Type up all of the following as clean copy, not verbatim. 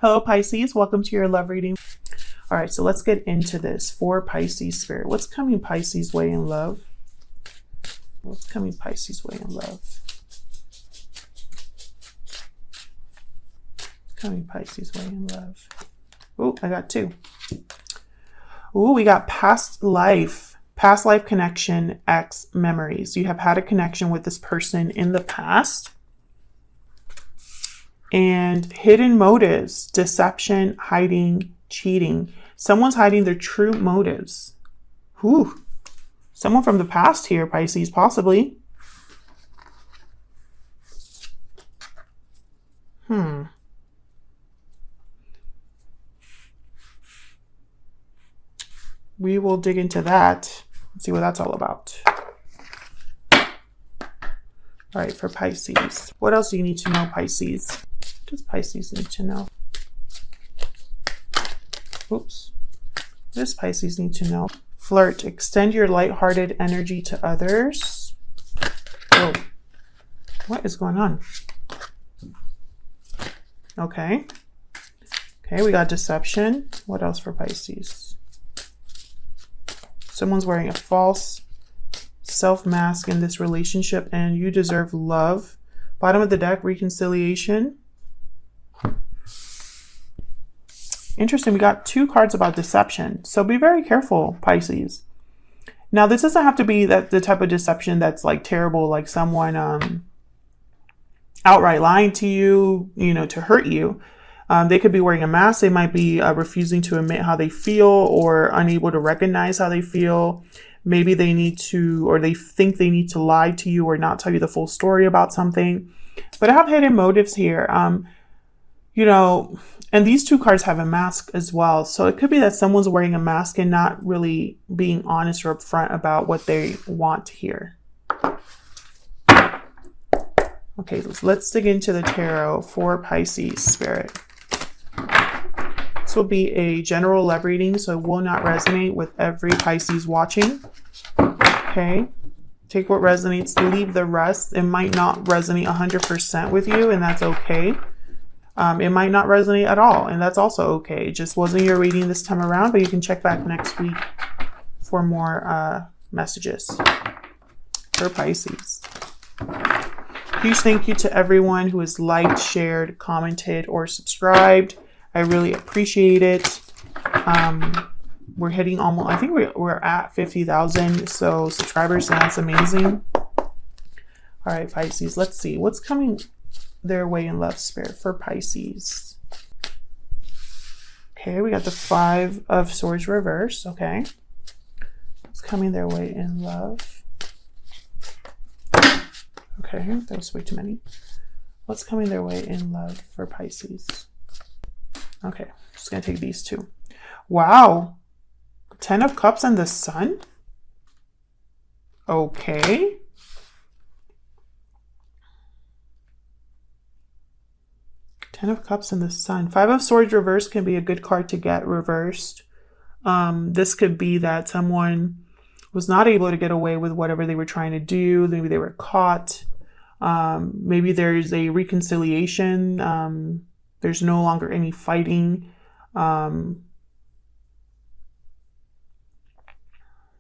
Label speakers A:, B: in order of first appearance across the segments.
A: Hello, Pisces. Welcome to your love reading. All right, so let's get into this for Pisces spirit. What's coming Pisces way in love? What's coming Pisces way in love? Coming Pisces way in love. Oh, I got two. Oh, we got past life connection, X memories. You have had a connection with this person in the past. And hidden motives, deception, hiding, cheating. Someone's hiding their true motives. Whew. Someone from the past here, Pisces, possibly. We will dig into that and see what that's all about. All right, for Pisces. What else do you need to know, Pisces? What does Pisces need to know? Oops. What does Pisces need to know? Flirt. Extend your lighthearted energy to others. Whoa. What is going on? Okay. Okay, we got deception. What else for Pisces? Someone's wearing a false self-mask in this relationship and you deserve love. Bottom of the deck, reconciliation. Interesting, we got two cards about deception. So be very careful, Pisces. Now, this doesn't have to be the type of deception that's like terrible, like someone outright lying to you, to hurt you. They could be wearing a mask. They might be refusing to admit how they feel or unable to recognize how they feel. Maybe they need to, or they think they need to lie to you or not tell you the full story about something. But I have hidden motives here. And these two cards have a mask as well. So it could be that someone's wearing a mask and not really being honest or upfront about what they want here. Okay, let's dig into the tarot for Pisces spirit. This will be a general love reading, so it will not resonate with every Pisces watching. Okay, take what resonates, leave the rest. It might not resonate 100% with you, and that's okay. It might not resonate at all, and that's also okay. It just wasn't your reading this time around, but you can check back next week for more messages for Pisces. Huge thank you to everyone who has liked, shared, commented, or subscribed. I really appreciate it. We're hitting almost, I think we're at 50,000 subscribers, and that's amazing. All right, Pisces, let's see what's coming their way in love spirit for Pisces. Okay, we got the 5 of Swords reverse. Okay, what's coming their way in love? Okay, that was way too many. What's coming their way in love for Pisces? Okay, just gonna take these two. Wow, 10 of Cups and the Sun. Okay. Ten of Cups and the Sun. 5 of Swords reversed can be a good card to get reversed. This could be that someone was not able to get away with whatever they were trying to do. Maybe they were caught. Maybe there's a reconciliation. There's no longer any fighting.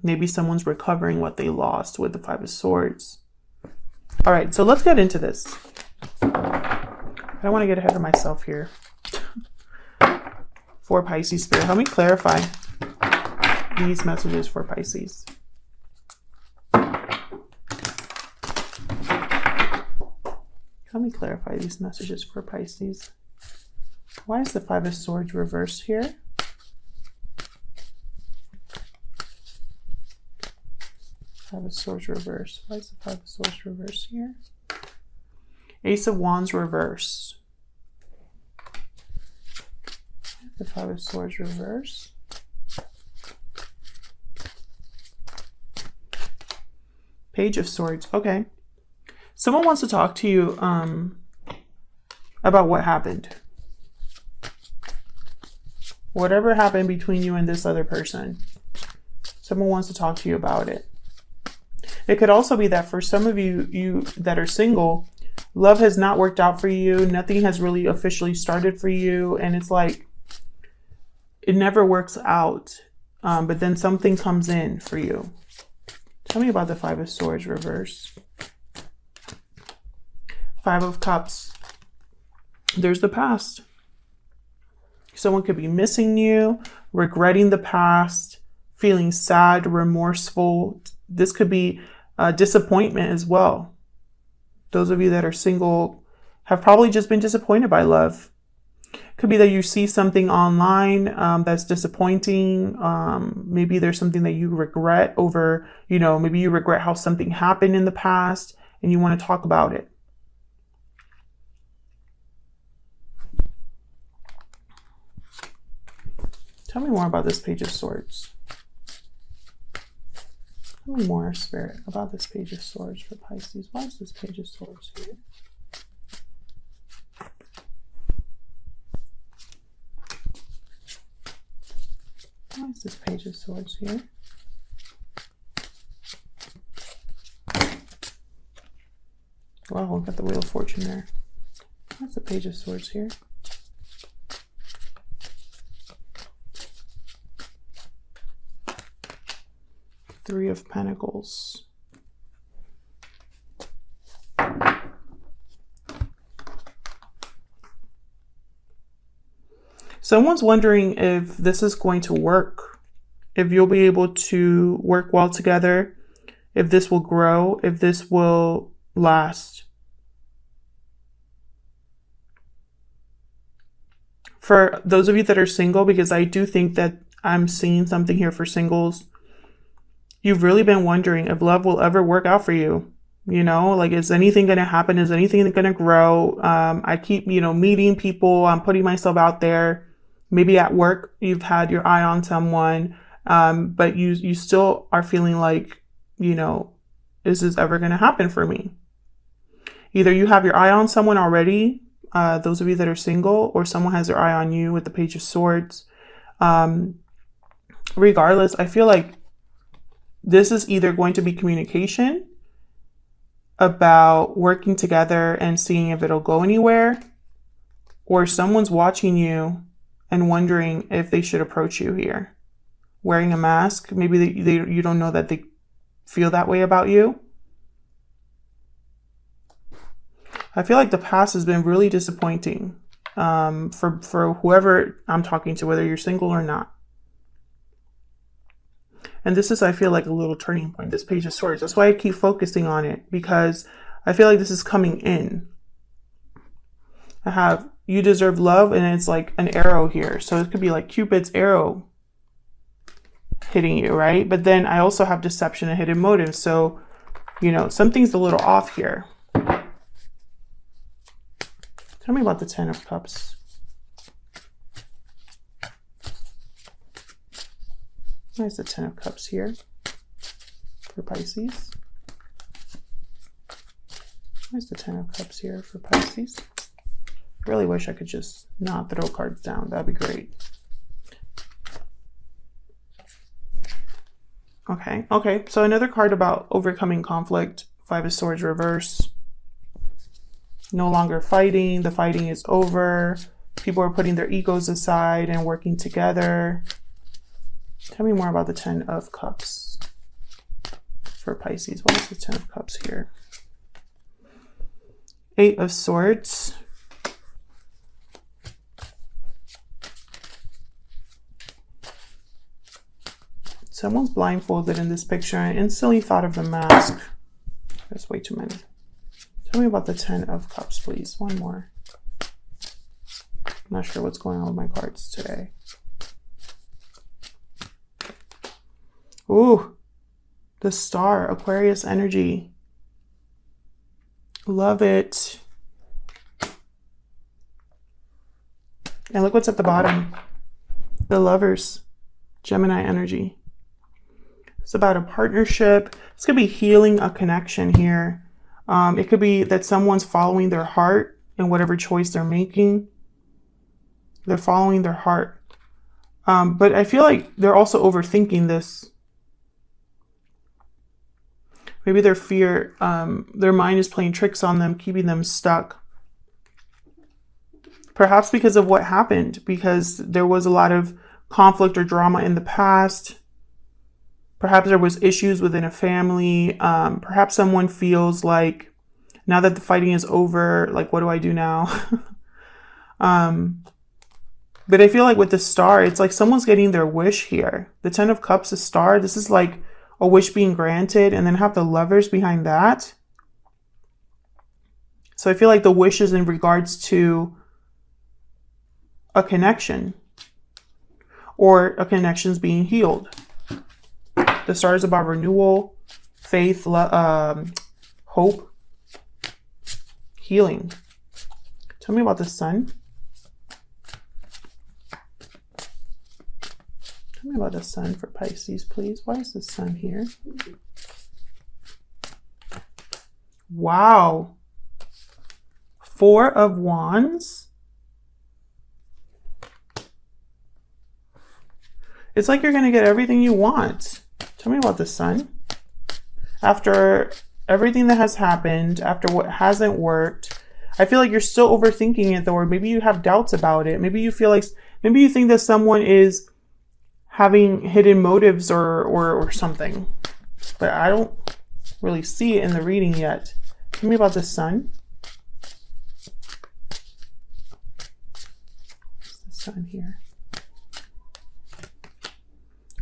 A: Maybe someone's recovering what they lost with the 5 of Swords. All right, so let's get into this. I don't want to get ahead of myself here. For Pisces spirit, help me clarify these messages for Pisces. Help me clarify these messages for Pisces. Why is the 5 of Swords reversed here? Five of Swords reversed. Why is the 5 of Swords reversed here? Ace of Wands reverse. The 5 of Swords reverse. Page of Swords. Okay. Someone wants to talk to you about what happened. Whatever happened between you and this other person. Someone wants to talk to you about it. It could also be that for some of you that are single, Love has not worked out for you. Nothing has really officially started for you. And it's like, it never works out. But then something comes in for you. Tell me about the Five of Swords reverse. Five of Cups. There's the past. Someone could be missing you, regretting the past, feeling sad, remorseful. This could be disappointment as well. Those of you that are single have probably just been disappointed by love. Could be that you see something online that's disappointing. Maybe there's something that you regret over, you know, maybe you regret how something happened in the past and you want to talk about it. Tell me more about this Page of Swords. Tell me more, Spirit, about this Page of Swords for Pisces. Why is this Page of Swords here? Why is this Page of Swords here? Wow, we've got the Wheel of Fortune there. What's the Page of Swords here? Three of Pentacles. Someone's wondering if this is going to work, if you'll be able to work well together, if this will grow, if this will last. For those of you that are single, because I do think that I'm seeing something here for singles, you've really been wondering if love will ever work out for you. You know, like, is anything going to happen? Is anything going to grow? I keep, you know, meeting people. I'm putting myself out there. Maybe at work, you've had your eye on someone, but you still are feeling like, you know, is this ever going to happen for me? Either you have your eye on someone already, those of you that are single, or someone has their eye on you with the Page of Swords. Regardless, I feel like this is either going to be communication about working together and seeing if it'll go anywhere, or someone's watching you and wondering if they should approach you here. Wearing a mask, maybe you don't know that they feel that way about you. I feel like the past has been really disappointing for whoever I'm talking to, whether you're single or not. And this is, I feel like, a little turning point, this Page of Swords. That's why I keep focusing on it, because I feel like this is coming in. I have, you deserve love, and it's like an arrow here. So it could be like Cupid's arrow hitting you, right? But then I also have deception and hidden motives. So, you know, something's a little off here. Tell me about the Ten of Cups. Where's the Ten of Cups here for Pisces? Where's the Ten of Cups here for Pisces? I really wish I could just not throw cards down. That'd be great. Okay. So another card about overcoming conflict. Five of Swords reverse. No longer fighting. The fighting is over. People are putting their egos aside and working together. Tell me more about the Ten of Cups for Pisces. What is the Ten of Cups here? Eight of Swords. Someone's blindfolded in this picture. I instantly thought of the mask. There's way too many. Tell me about the Ten of Cups, please. One more. I'm not sure what's going on with my cards today. Ooh, the Star, Aquarius energy. Love it. And look what's at the bottom. The Lovers, Gemini energy. It's about a partnership. It's going to be healing a connection here. It could be that someone's following their heart in whatever choice they're making. They're following their heart. But I feel like they're also overthinking this. Maybe their fear, their mind is playing tricks on them, keeping them stuck. Perhaps because of what happened, because there was a lot of conflict or drama in the past. Perhaps there was issues within a family. Perhaps someone feels like, now that the fighting is over, like, what do I do now? But I feel like with the star, it's like someone's getting their wish here. The 10 of Cups, the star, this is like a wish being granted, and then have the Lovers behind that. So I feel like the wish is in regards to a connection, or a connection's being healed. The star is about renewal, faith, hope, healing. Tell me about the sun. Tell me about the sun for Pisces, please. Why is the sun here? Wow. 4 of Wands. It's like you're going to get everything you want. Tell me about the sun. After everything that has happened, after what hasn't worked, I feel like you're still overthinking it though, or maybe you have doubts about it. Maybe you feel like, maybe you think that someone is having hidden motives or something, but I don't really see it in the reading yet. Tell me about the sun. What's the sun here?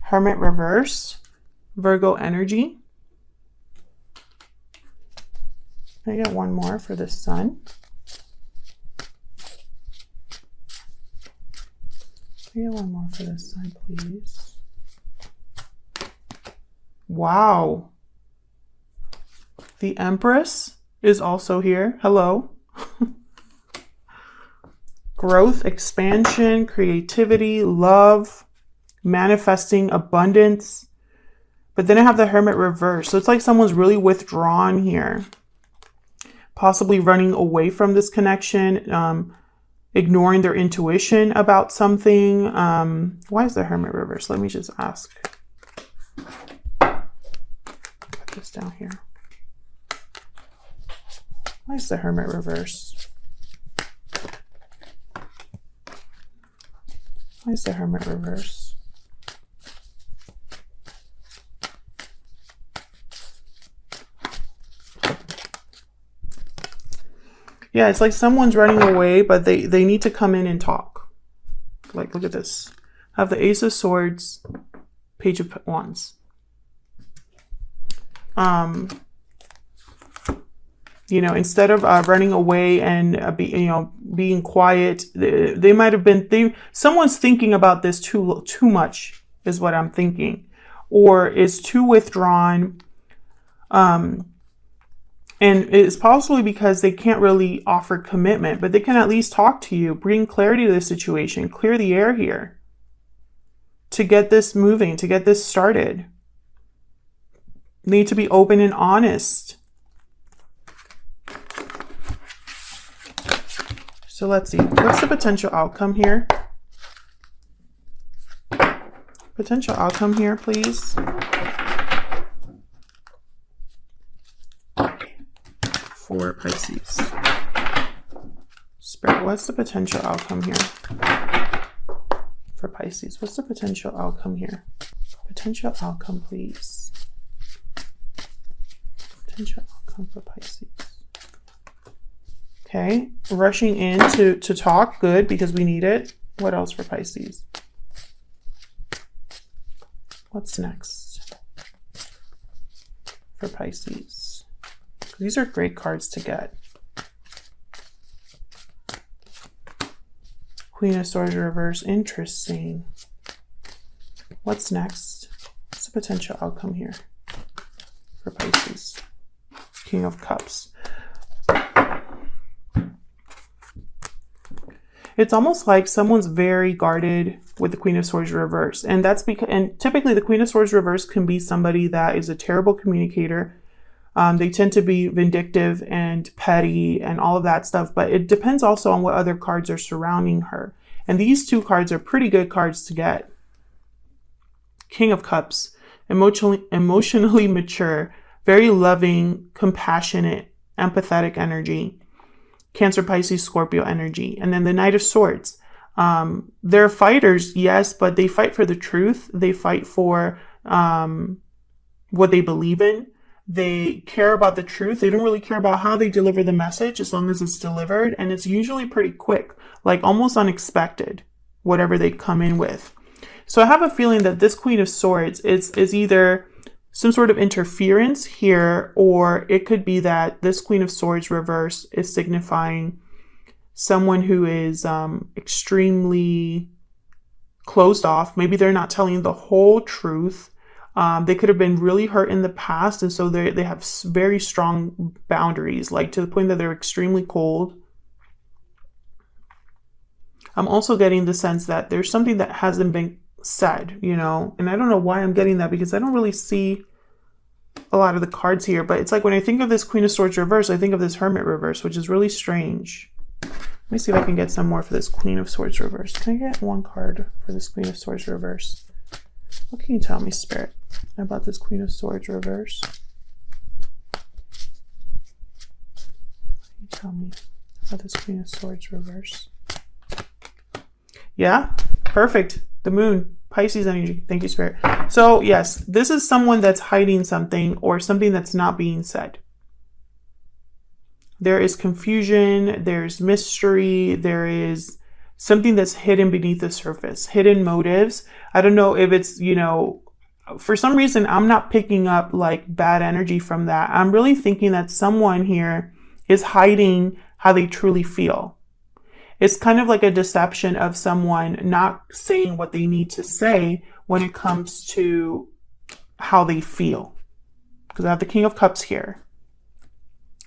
A: Hermit reverse, Virgo energy. I get one more for the sun. I get one more for the sun, please. Wow. The Empress is also here. Hello. Growth, expansion, creativity, love, manifesting abundance. But then I have the Hermit reverse. So it's like someone's really withdrawn here. Possibly running away from this connection, ignoring their intuition about something. Why is the Hermit reverse? Let me just ask. Put this down here. Why is the Hermit reverse? Why is the Hermit reverse? Yeah, it's like someone's running away, but they need to come in and talk. Like, look at this. I have the Ace of Swords, Page of Wands. You know, instead of running away and being quiet, they might have been. Someone's thinking about this too much, is what I'm thinking, or is too withdrawn. And it's possibly because they can't really offer commitment, but they can at least talk to you, bring clarity to the situation, clear the air here to get this moving, to get this started. Need to be open and honest. So let's see, what's the potential outcome here? Potential outcome here, please. For Pisces. Spirit, what's the potential outcome here for Pisces? What's the potential outcome here? Potential outcome, please. Potential outcome for Pisces. Okay, rushing in to talk, good, because we need it. What else for Pisces? What's next for Pisces? These are great cards to get. Queen of Swords reverse, interesting. What's next? What's the potential outcome here for Pisces? King of Cups. It's almost like someone's very guarded with the Queen of Swords reverse. And that's because, and typically the Queen of Swords reverse can be somebody that is a terrible communicator. They tend to be vindictive and petty and all of that stuff, but it depends also on what other cards are surrounding her. And these two cards are pretty good cards to get. King of Cups, emotionally mature, very loving, compassionate, empathetic energy. Cancer, Pisces, Scorpio energy. And then the Knight of Swords. They're fighters, yes, but they fight for the truth. They fight for what they believe in. They care about the truth. They don't really care about how they deliver the message as long as it's delivered. And it's usually pretty quick, like almost unexpected, whatever they come in with. So I have a feeling that this Queen of Swords is either some sort of interference here, or it could be that this Queen of Swords reverse is signifying someone who is extremely closed off. Maybe they're not telling the whole truth. They could have been really hurt in the past, and so they have very strong boundaries, like to the point that they're extremely cold. I'm also getting the sense that there's something that hasn't been said, you know, and I don't know why I'm getting that, because I don't really see a lot of the cards here, but it's like when I think of this Queen of Swords reverse, I think of this Hermit reverse, which is really strange. Let me see if I can get some more for this Queen of Swords reverse. Can I get one card for this Queen of Swords reverse? What can you tell me, Spirit, about this Queen of Swords reverse? What can you tell me about this Queen of Swords reverse? Yeah, perfect. The Moon, Pisces energy. Thank you, Spirit. So yes, this is someone that's hiding something, or something that's not being said. There is confusion, there's mystery, there is something that's hidden beneath the surface, hidden motives. I don't know if it's, you know, for some reason, I'm not picking up like bad energy from that. I'm really thinking that someone here is hiding how they truly feel. It's kind of like a deception of someone not saying what they need to say when it comes to how they feel. Because I have the King of Cups here.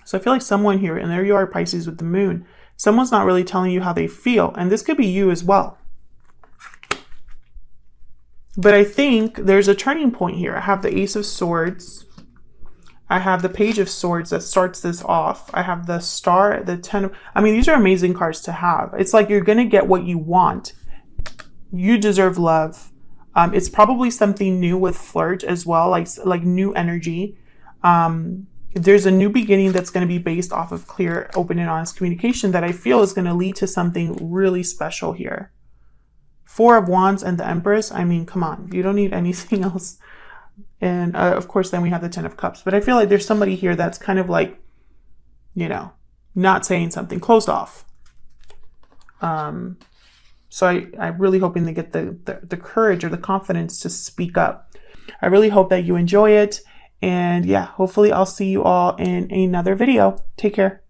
A: So I feel like someone here, and there you are, Pisces with the Moon, someone's not really telling you how they feel. And this could be you as well. But I think there's a turning point here. I have the Ace of Swords. I have the Page of Swords that starts this off. I have the Star, the Ten of... I mean, these are amazing cards to have. It's like you're going to get what you want. You deserve love. It's probably something new with flirt as well, like new energy. There's a new beginning that's going to be based off of clear, open, and honest communication that I feel is going to lead to something really special here. Four of Wands and the Empress. I mean, come on. You don't need anything else. And of course, then we have the Ten of Cups. But I feel like there's somebody here that's kind of like, you know, not saying something, closed off. So I'm really hoping they get the courage or the confidence to speak up. I really hope that you enjoy it. And yeah, hopefully I'll see you all in another video. Take care.